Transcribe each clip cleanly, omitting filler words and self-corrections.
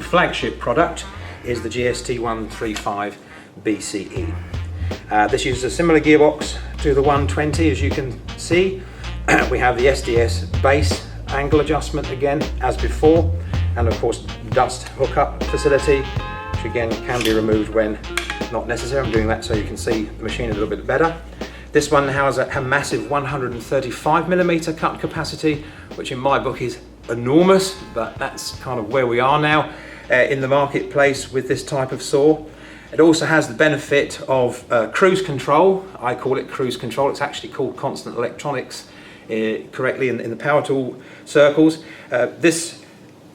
flagship product is the GST135BCE. This uses a similar gearbox to the 120, as you can see. We have the SDS base angle adjustment again as before, and of course dust hookup facility, which again can be removed when not necessary. I'm doing that so you can see the machine a little bit better. This one has a massive 135mm cut capacity, which in my book is enormous, but that's kind of where we are now in the marketplace with this type of saw. It also has the benefit of cruise control. I call it cruise control. It's actually called constant electronics correctly in the power tool circles. This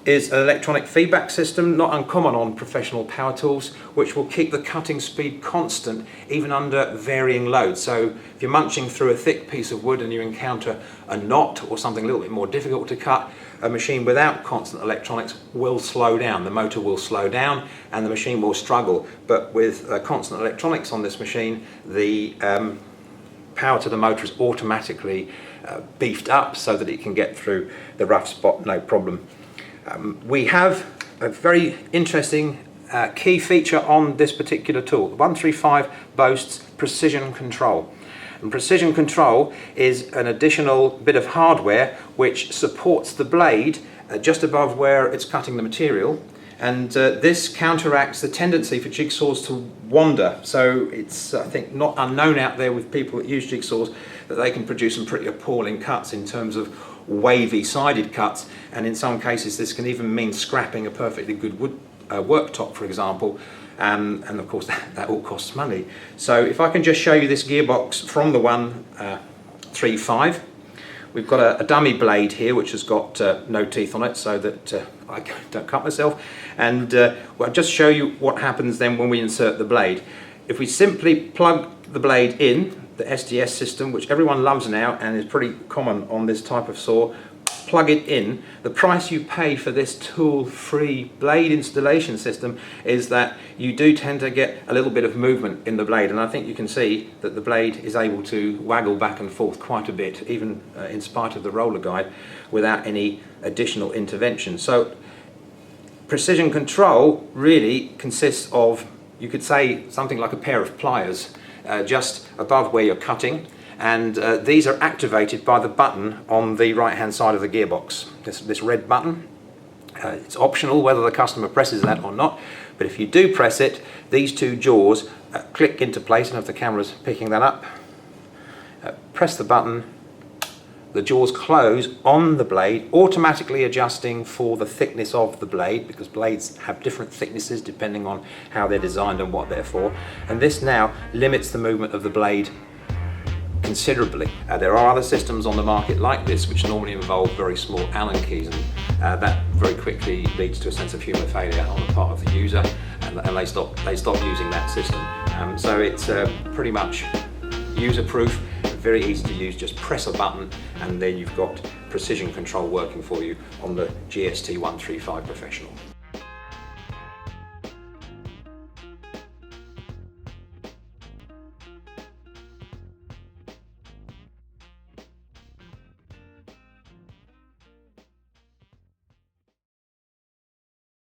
is an electronic feedback system, not uncommon on professional power tools, which will keep the cutting speed constant even under varying loads. So if you're munching through a thick piece of wood and you encounter a knot or something a little bit more difficult to cut, a machine without constant electronics will slow down. The motor will slow down and the machine will struggle. But with constant electronics on this machine, the power to the motor is automatically beefed up so that it can get through the rough spot no problem. We have a very interesting key feature on this particular tool. The 135 boasts precision control. And precision control is an additional bit of hardware which supports the blade just above where it's cutting the material. And this counteracts the tendency for jigsaws to wander. So it's, I think, not unknown out there with people that use jigsaws that they can produce some pretty appalling cuts in terms of wavy sided cuts, and in some cases this can even mean scrapping a perfectly good wood worktop, for example, and of course that all costs money. So if I can just show you this gearbox from the 135, we've got a dummy blade here which has got no teeth on it so that I don't cut myself, and I'll just show you what happens then when we insert the blade. If we simply plug the blade in, the SDS system, which everyone loves now and is pretty common on this type of saw, plug it in, the price you pay for this tool-free blade installation system is that you do tend to get a little bit of movement in the blade, and I think you can see that the blade is able to waggle back and forth quite a bit, even in spite of the roller guide, without any additional intervention. So precision control really consists of, you could say, something like a pair of pliers just above where you're cutting, and these are activated by the button on the right hand side of the gearbox, this red button. It's optional whether the customer presses that or not, but if you do press it, these two jaws click into place, and if the camera's picking that up, press the button, the jaws close on the blade, automatically adjusting for the thickness of the blade, because blades have different thicknesses depending on how they're designed and what they're for. And this now limits the movement of the blade considerably. There are other systems on the market like this which normally involve very small Allen keys, and that very quickly leads to a sense of human failure on the part of the user, and they stop using that system. So it's pretty much user-proof, very easy to use. Just press a button and then you've got precision control working for you on the GST135 Professional.